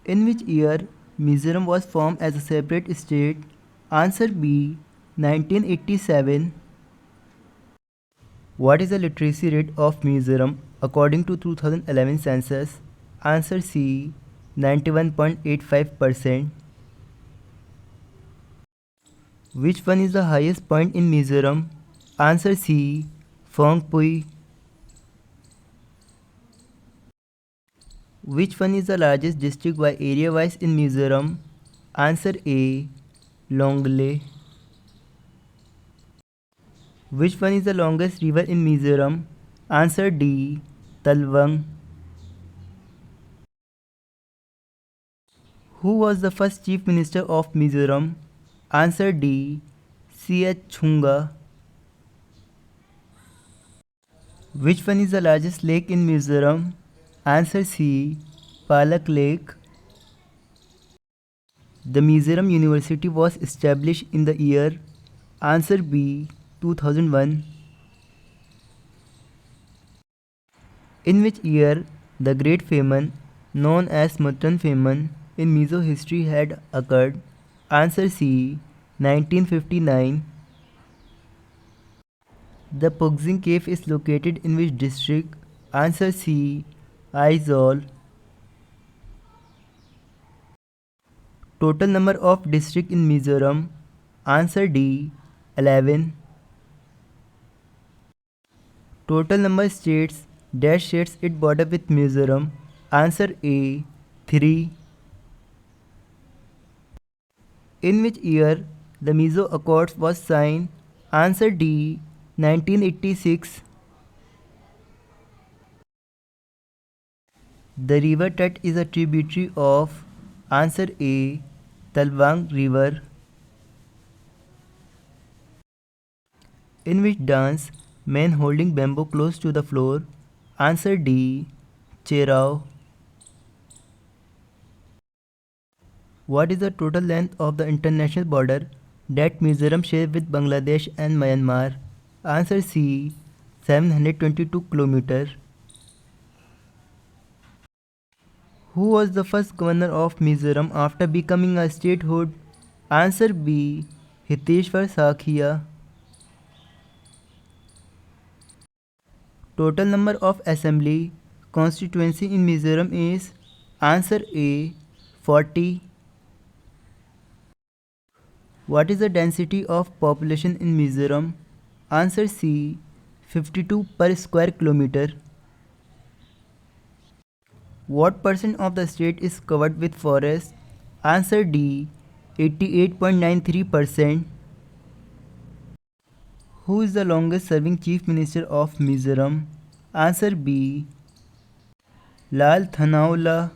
In which year Mizoram was formed as a separate state? Answer B. 1987. What is the literacy rate of Mizoram according to 2011 census? Answer C. 91.85%. Which one is the highest point in Mizoram? Answer C. Phongpui. Which one is the largest district by area wise in Mizoram? Answer A. Longley. Which one is the longest river in Mizoram? Answer D. Talwang. Who was the first Chief Minister of Mizoram? Answer D. C.H. Chunga. Which one is the largest lake in Mizoram? Answer C. Palak Lake. The Mizoram University was established in the year. Answer B. 2001. In which year the Great Famine, known as Muttan Famine, in Mizo history had occurred? Answer C. 1959. The Puxing Cave is located in which district? Answer C. Aizawl. Total number of districts in Mizoram? Answer D. 11. Total number of states dash states it border with Mizoram? Answer A. 3. In which year the Mizo Accords was signed? Answer D. 1986. The river Tet is a tributary of? Answer A. Talwang River. In which dance men holding bamboo close to the floor? Answer D. Cherao. What is the total length of the international border that Mizoram shares with Bangladesh and Myanmar? Answer C. 722 km. Who was the first governor of Mizoram after becoming a statehood? Answer B. Hiteshwar Sakhiya. Total number of assembly constituency in Mizoram is? Answer A. 40. What is the density of population in Mizoram? Answer C. 52 per square kilometer. What percent of the state is covered with forest? Answer D. 88.93%. Who is the longest serving Chief Minister of Mizoram? Answer B. Lal Thanaula.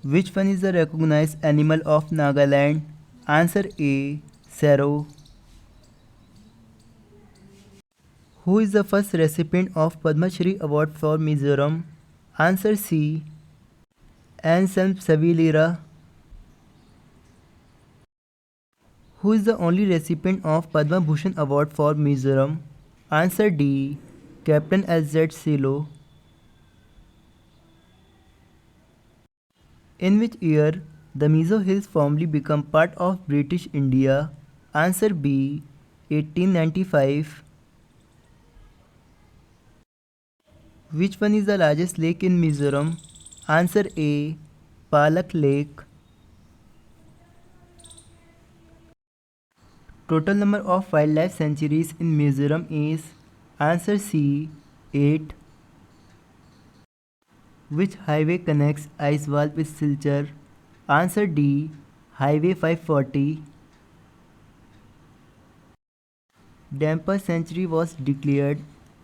Which one is the recognized animal of Nagaland? Answer A. Serow. Who is the first recipient of Padma Shri Award for Mizoram? Answer C. Anselm Savilira. Who is the only recipient of Padma Bhushan Award for Mizoram? Answer D. Captain S.Z. Silo. In which year the Mizo Hills formally become part of British India? Answer B. 1895. Which one is the largest lake in Mizoram? Answer A. Palak Lake. Total number of wildlife sanctuaries in Mizoram is? Answer C. 8. Which highway connects Aizawl with Silchar? Answer D. Highway 540. Dampa Sanctuary was declared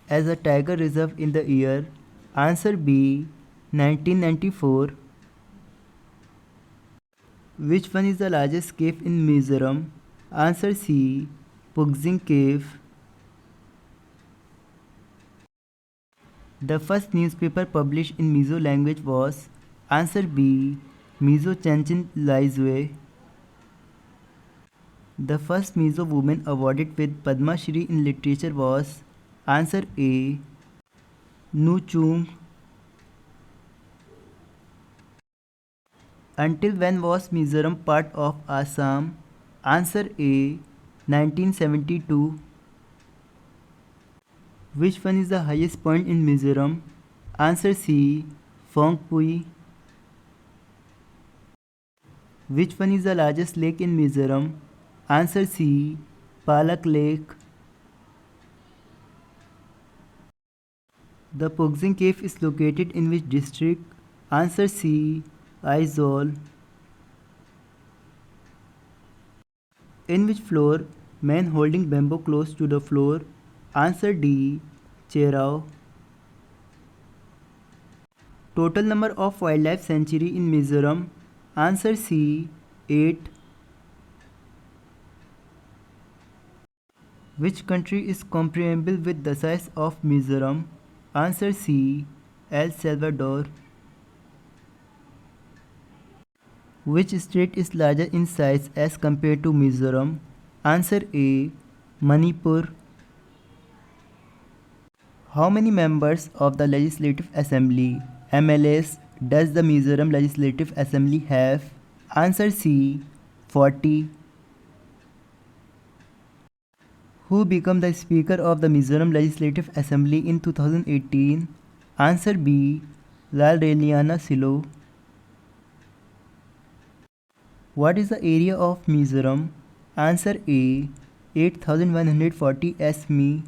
as a tiger reserve in the year? Answer B. 1994. Which one is the largest cave in Mizoram? Answer C. Puxing Cave. The first newspaper published in Mizo language was? Answer B. Mizo Chanchin Laizwe. The first Mizo woman awarded with Padma Shri in literature was? Answer A. Nu Chung. Until when was Mizoram part of Assam? Answer A. 1972. Which one is the highest point in Mizoram? Answer C. Phongpui. Which one is the largest lake in Mizoram? Answer C. Palak Lake. The Pogzing cave is located in which district? Answer C. Aizawl. In which floor? Man holding bamboo close to the floor? Answer D. Cherao. Total number of wildlife sanctuary in Mizoram? Answer C. 8. Which country is comparable with the size of Mizoram? Answer C. El Salvador. Which state is larger in size as compared to Mizoram? Answer A. Manipur. How many members of the Legislative Assembly (MLAs) does the Mizoram Legislative Assembly have? Answer C. 40. Who became the Speaker of the Mizoram Legislative Assembly in 2018? Answer B. Lalreliana Silo. What is the area of Mizoram? Answer A. 8,140 smi.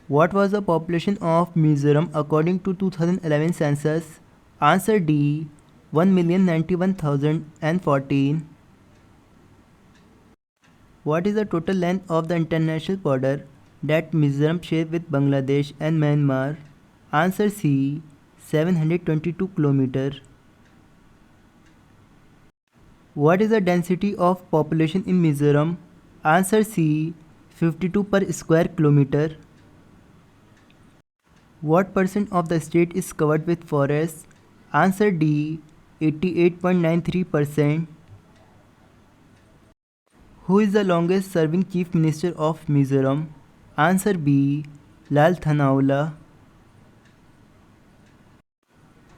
What was the population of Mizoram according to 2011 census? Answer D. 1,091,014. What is the total length of the international border that Mizoram shares with Bangladesh and Myanmar? Answer C. 722 km. What is the density of population in Mizoram? Answer C. 52 per square kilometer. What percent of the state is covered with forests? Answer D. 88.93%. Who is the longest serving Chief Minister of Mizoram? Answer B. Lal Thanaula.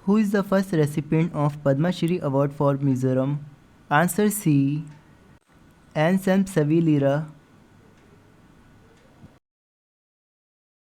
Who is the first recipient of Padma Shri Award for Mizoram? Answer C. Ansem Savilira.